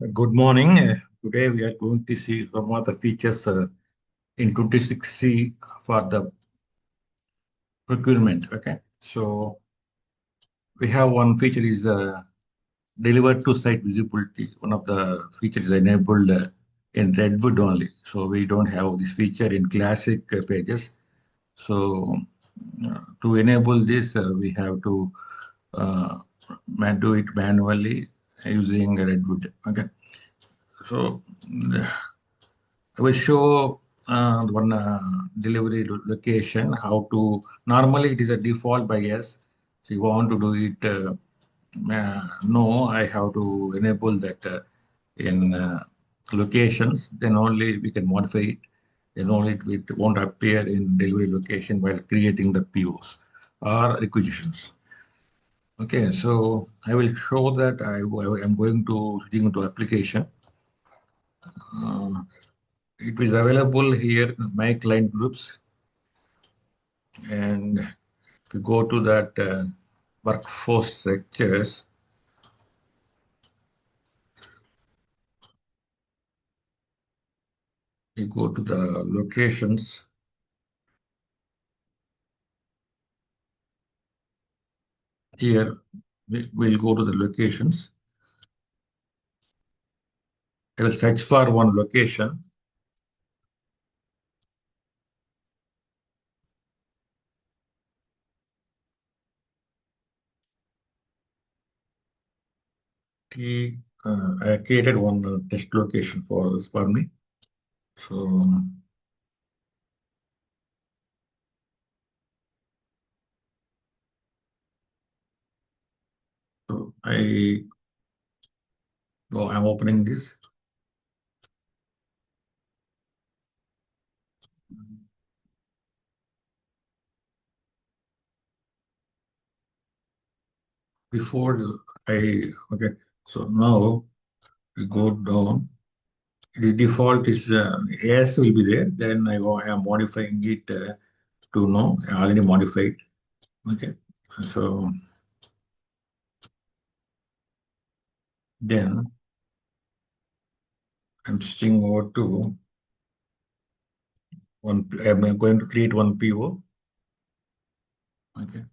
Good morning. Today we are going to see some of the features in 26C for the procurement. Okay, so we have one feature is delivered to site visibility. One of the features is enabled in Redwood only. So we don't have this feature in classic pages. So to enable this, we have to uh, do it manually using Redwood. Okay, so I will show one delivery location, how to, normally it is a default by yes. So you want to do it, no, I have to enable that in locations, then only we can modify it. Then only it won't appear in delivery location while creating the POs or requisitions. Okay, so I will show that I am going to switching into application. Uh, it is available here in my client groups. And if you go to that workforce structures, you go to the locations. Here, we'll go to the locations. I will search for one location. I created one test location for this for me. So I'm opening this. Before okay, so now we go down. The default is yes will be there. Then I am modifying it to no. I already modified. Okay, so then I'm switching over to one. I'm going to create one PO. Okay,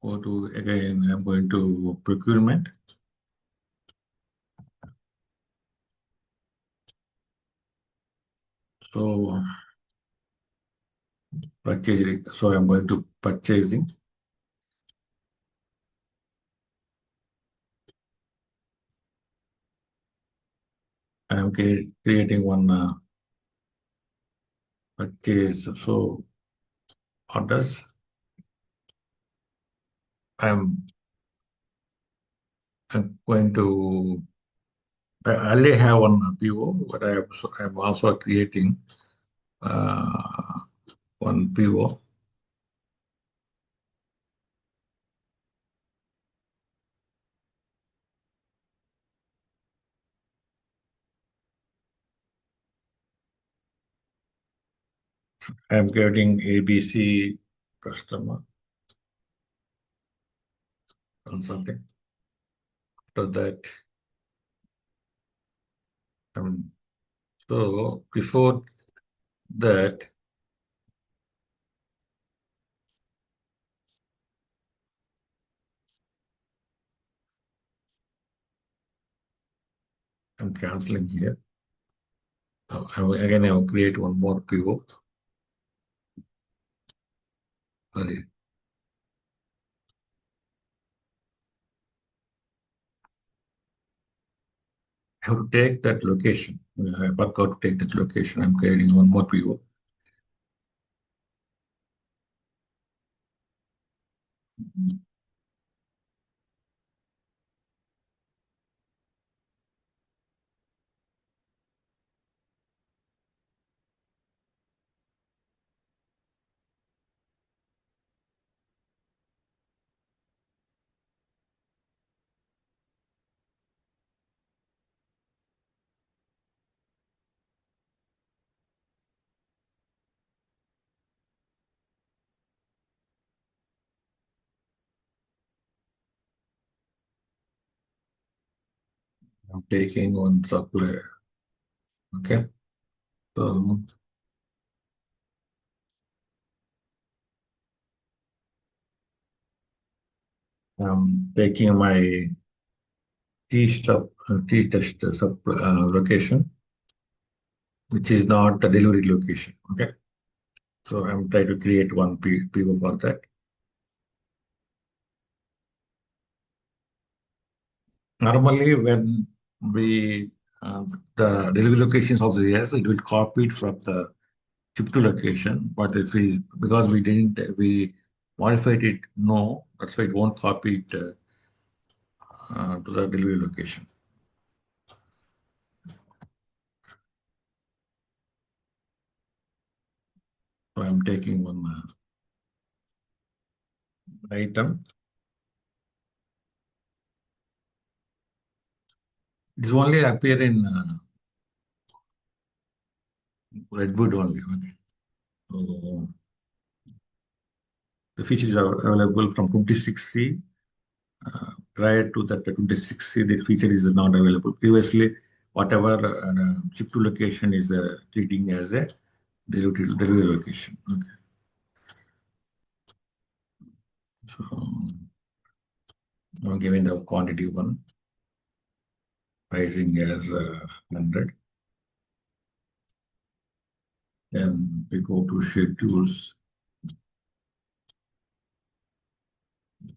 go to again. I'm going to procurement. So purchasing. So I'm going to purchasing. I'm creating one purchase. So orders. I'm I'm going to. I already have one PO, but I'm also creating uh, one PO. I'm getting ABC customer consulting. After that, um, so before that, I'm canceling here. Again, I will create one more PO. Sorry, I have to take that location. I forgot to take that location. I'm creating one more PO. I'm taking one supplier. Okay. So I'm taking my T test location, which is not the delivery location. Okay. So I'm trying to create one PO for that. Normally, when we the delivery location is also yes, it will copy it from the chip to location. But if we because we didn't we modified it, no, that's why it won't copy it to the delivery location. So I'm taking one item. It's only appear in Redwood only. So the features are available from 26C. Prior to that 26C, the feature is not available. Previously, whatever chip to location is treating as a delivery location. Okay. So I'm giving the quantity one, pricing as 100. Then we go to schedules.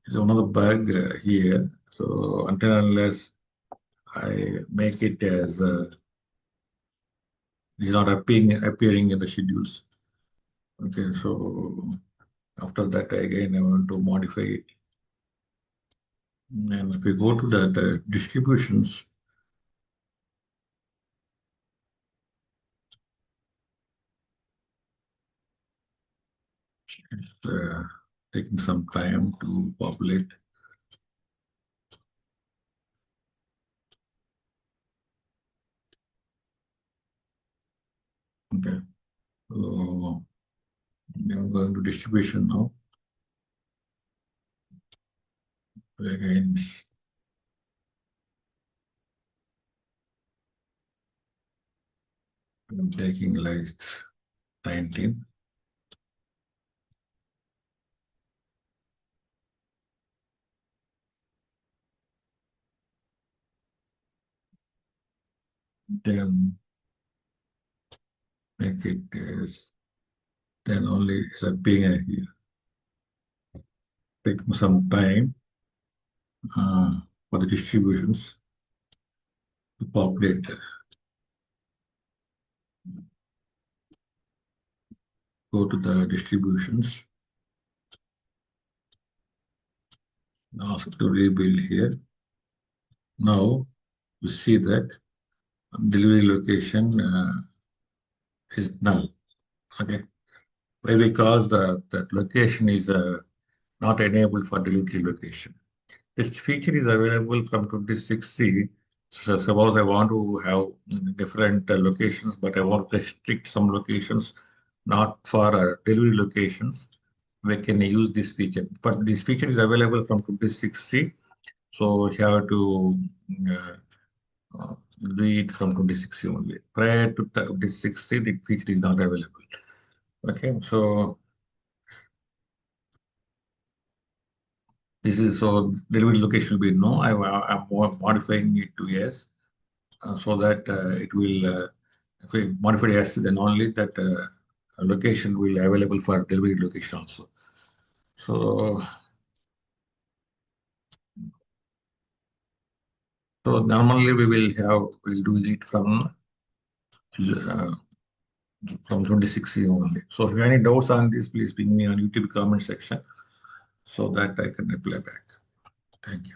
There's another bug here. So until unless I make it as it's not appearing in the schedules. Okay, so after that again I want to modify it. And if we go to the distributions, it's taking some time to populate. Okay, so I'm going to distribution now. Again, I'm taking like 19. Then make it as then only it's appearing here. Take some time for the distributions to populate. Go to the distributions. Ask to rebuild here. Now you see that delivery location is null. Okay, why? Because that location is not enabled for delivery location. This feature is available from 26C. So suppose I want to have different locations, but I want to restrict some locations, not for delivery locations. We can use this feature, but this feature is available from 26C. So you have to uh, uh, do it from 26C only. Prior to 26C, the feature is not available. Okay, so this is so delivery location will be no. I'm modifying it to yes, so that it will if we modify yes, then only that location will available for delivery location also. So normally we'll do it uh, from 26C only. So if you have any doubts on this, please ping me on YouTube comment section so that I can reply back. Thank you.